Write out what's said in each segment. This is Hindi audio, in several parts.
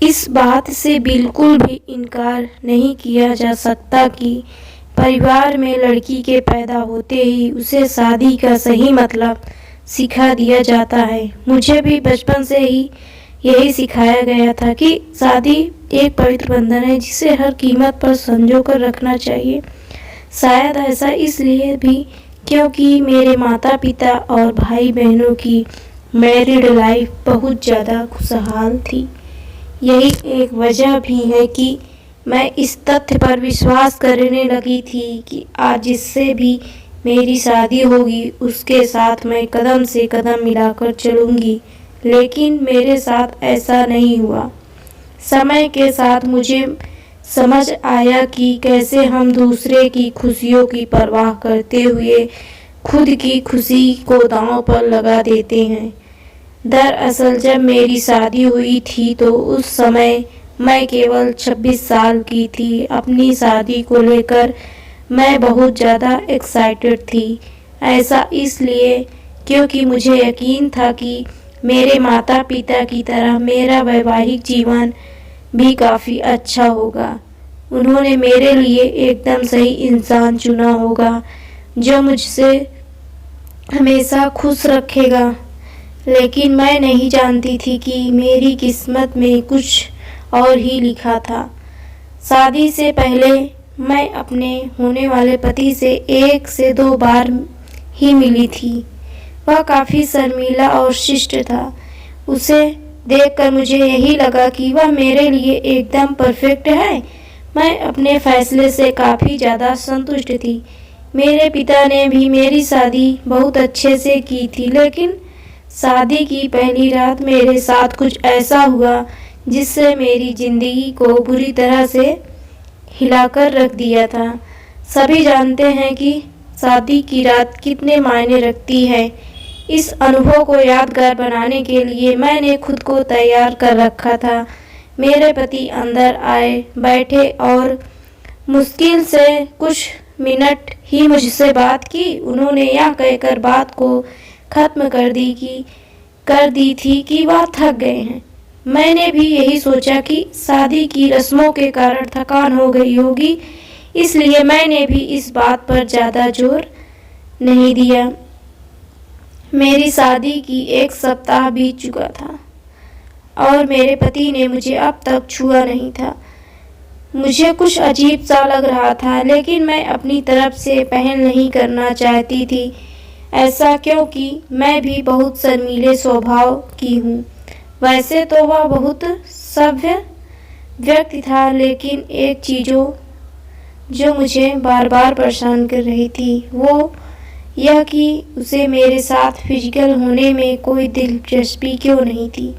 इस बात से बिल्कुल भी इनकार नहीं किया जा सकता कि परिवार में लड़की के पैदा होते ही उसे शादी का सही मतलब सिखा दिया जाता है। मुझे भी बचपन से ही यही सिखाया गया था कि शादी एक पवित्र बंधन है जिसे हर कीमत पर संजो कर रखना चाहिए। शायद ऐसा इसलिए भी क्योंकि मेरे माता पिता और भाई बहनों की मैरिड लाइफ बहुत ज़्यादा खुशहाल थी। यही एक वजह भी है कि मैं इस तथ्य पर विश्वास करने लगी थी कि आज जिससे भी मेरी शादी होगी उसके साथ मैं कदम से कदम मिलाकर चलूँगी। लेकिन मेरे साथ ऐसा नहीं हुआ। समय के साथ मुझे समझ आया कि कैसे हम दूसरे की खुशियों की परवाह करते हुए खुद की खुशी को दांव पर लगा देते हैं। दरअसल जब मेरी शादी हुई थी तो उस समय मैं केवल 26 साल की थी। अपनी शादी को लेकर मैं बहुत ज़्यादा एक्साइटेड थी। ऐसा इसलिए क्योंकि मुझे यकीन था कि मेरे माता पिता की तरह मेरा वैवाहिक जीवन भी काफ़ी अच्छा होगा। उन्होंने मेरे लिए एकदम सही इंसान चुना होगा जो मुझसे हमेशा खुश रखेगा। लेकिन मैं नहीं जानती थी कि मेरी किस्मत में कुछ और ही लिखा था। शादी से पहले मैं अपने होने वाले पति से 1 से 2 बार ही मिली थी। वह काफ़ी शर्मीला और शिष्ट था। उसे देखकर मुझे यही लगा कि वह मेरे लिए एकदम परफेक्ट है। मैं अपने फैसले से काफ़ी ज़्यादा संतुष्ट थी। मेरे पिता ने भी मेरी शादी बहुत अच्छे से की थी, लेकिन शादी की पहली रात मेरे साथ कुछ ऐसा हुआ जिससे मेरी ज़िंदगी को बुरी तरह से हिलाकर रख दिया था। सभी जानते हैं कि शादी की रात कितने मायने रखती है। इस अनुभव को यादगार बनाने के लिए मैंने खुद को तैयार कर रखा था। मेरे पति अंदर आए, बैठे और मुश्किल से कुछ मिनट ही मुझसे बात की। उन्होंने यह कहकर बात को ख़त्म कर दी थी कि वह थक गए हैं। मैंने भी यही सोचा कि शादी की रस्मों के कारण थकान हो गई होगी, इसलिए मैंने भी इस बात पर ज़्यादा जोर नहीं दिया। मेरी शादी की 1 सप्ताह बीत चुका था और मेरे पति ने मुझे अब तक छुआ नहीं था। मुझे कुछ अजीब सा लग रहा था, लेकिन मैं अपनी तरफ से पहल नहीं करना चाहती थी। ऐसा क्योंकि मैं भी बहुत शर्मीले स्वभाव की हूँ। वैसे तो वह बहुत सभ्य व्यक्ति था, लेकिन एक चीज़ों जो मुझे बार बार परेशान कर रही थी वो यह कि उसे मेरे साथ फिजिकल होने में कोई दिलचस्पी क्यों नहीं थी।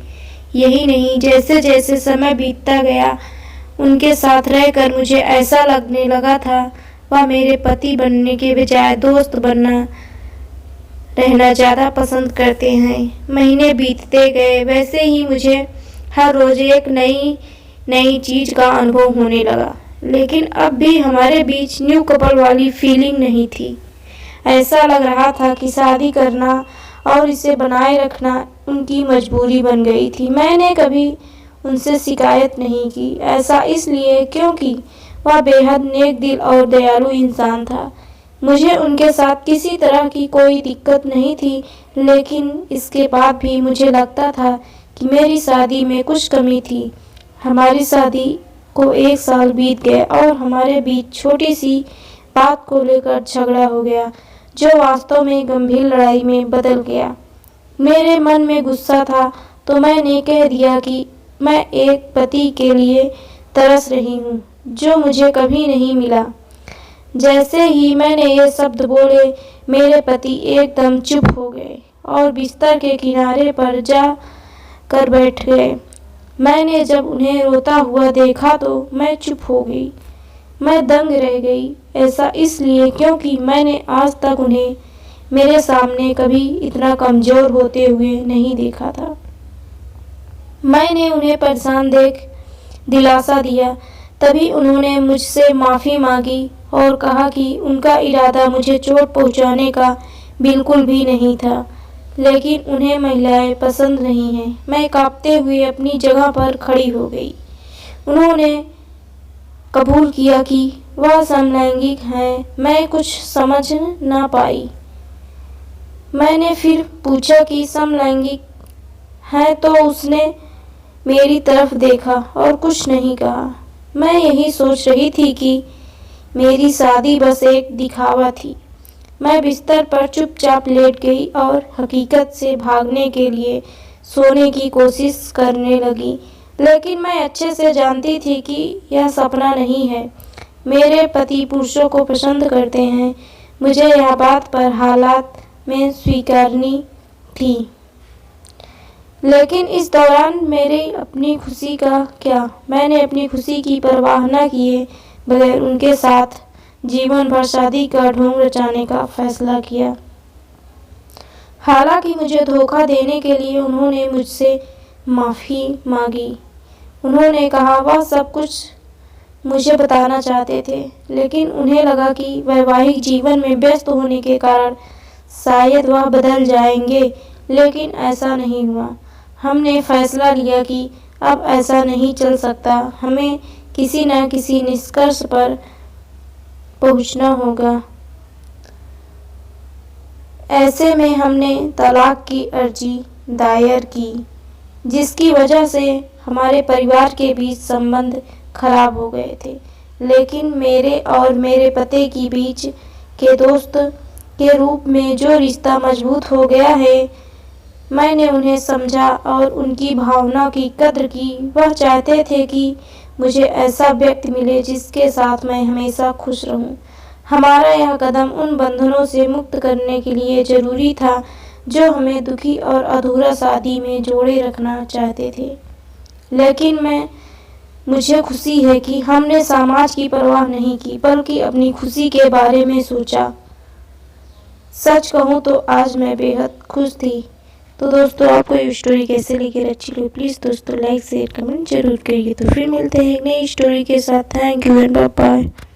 यही नहीं, जैसे जैसे समय बीतता गया उनके साथ रहकर मुझे ऐसा लगने लगा था वह मेरे पति बनने के बजाय दोस्त बनना रहना ज़्यादा पसंद करते हैं। महीने बीतते गए, वैसे ही मुझे हर रोज़ एक नई चीज़ का अनुभव होने लगा। लेकिन अब भी हमारे बीच न्यू कपल वाली फीलिंग नहीं थी। ऐसा लग रहा था कि शादी करना और इसे बनाए रखना उनकी मजबूरी बन गई थी। मैंने कभी उनसे शिकायत नहीं की। ऐसा इसलिए क्योंकि वह बेहद नेक दिल और दयालु इंसान था। मुझे उनके साथ किसी तरह की कोई दिक्कत नहीं थी, लेकिन इसके बाद भी मुझे लगता था कि मेरी शादी में कुछ कमी थी। हमारी शादी को 1 साल बीत गए और हमारे बीच छोटी सी बात को लेकर झगड़ा हो गया, जो वास्तव में गंभीर लड़ाई में बदल गया। मेरे मन में गुस्सा था तो मैंने कह दिया कि मैं एक पति के लिए तरस रही हूँ जो मुझे कभी नहीं मिला। जैसे ही मैंने ये शब्द बोले, मेरे पति एकदम चुप हो गए और बिस्तर के किनारे पर जा कर बैठ गए। मैंने जब उन्हें रोता हुआ देखा तो मैं चुप हो गई। मैं दंग रह गई। ऐसा इसलिए क्योंकि मैंने आज तक उन्हें मेरे सामने कभी इतना कमज़ोर होते हुए नहीं देखा था। मैंने उन्हें परेशान देख दिलासा दिया। तभी उन्होंने मुझसे माफ़ी मांगी और कहा कि उनका इरादा मुझे चोट पहुंचाने का बिल्कुल भी नहीं था। लेकिन उन्हें महिलाएं पसंद नहीं हैं। मैं कांपते हुए अपनी जगह पर खड़ी हो गई। उन्होंने कबूल किया कि वह समलैंगिक है। मैं कुछ समझ ना पाई। मैंने फिर पूछा कि समलैंगिक है, तो उसने मेरी तरफ देखा और कुछ नहीं कहा। मैं यही सोच रही थी कि मेरी शादी बस एक दिखावा थी। मैं बिस्तर पर चुपचाप लेट गई और हकीकत से भागने के लिए सोने की कोशिश करने लगी। लेकिन मैं अच्छे से जानती थी कि यह सपना नहीं है। मेरे पति पुरुषों को पसंद करते हैं। मुझे यह बात पर हालात में स्वीकारनी थी। लेकिन इस दौरान मेरे अपनी खुशी का क्या? मैंने अपनी खुशी की परवाह न किए बगैर उनके साथ जीवन भर शादी का ढोंग रचाने का फैसला किया। हालांकि मुझे धोखा देने के लिए उन्होंने मुझसे माफ़ी मांगी। उन्होंने कहा वह सब कुछ मुझे बताना चाहते थे, लेकिन उन्हें लगा कि वैवाहिक जीवन में व्यस्त होने के कारण शायद वह बदल जाएंगे। लेकिन ऐसा नहीं हुआ। हमने फैसला लिया कि अब ऐसा नहीं चल सकता। हमें किसी न किसी निष्कर्ष पर पहुंचना होगा। ऐसे में हमने तलाक की अर्जी दायर की, जिसकी वजह से हमारे परिवार के बीच संबंध खराब हो गए थे। लेकिन मेरे और मेरे पति के बीच के दोस्त के रूप में जो रिश्ता मजबूत हो गया है, मैंने उन्हें समझा और उनकी भावना की कद्र की। वह चाहते थे कि मुझे ऐसा व्यक्ति मिले जिसके साथ मैं हमेशा खुश रहूं। हमारा यह कदम उन बंधनों से मुक्त करने के लिए जरूरी था जो हमें दुखी और अधूरा शादी में जोड़े रखना चाहते थे। लेकिन मुझे खुशी है कि हमने समाज की परवाह नहीं की, बल्कि अपनी खुशी के बारे में सोचा। सच कहूँ तो आज मैं बेहद खुश थी। तो दोस्तों, आपको ये स्टोरी कैसे लगी? अच्छी लगी प्लीज़ दोस्तों लाइक शेयर कमेंट जरूर करिए। तो फिर मिलते हैं एक नई स्टोरी के साथ। Thank you and bye bye.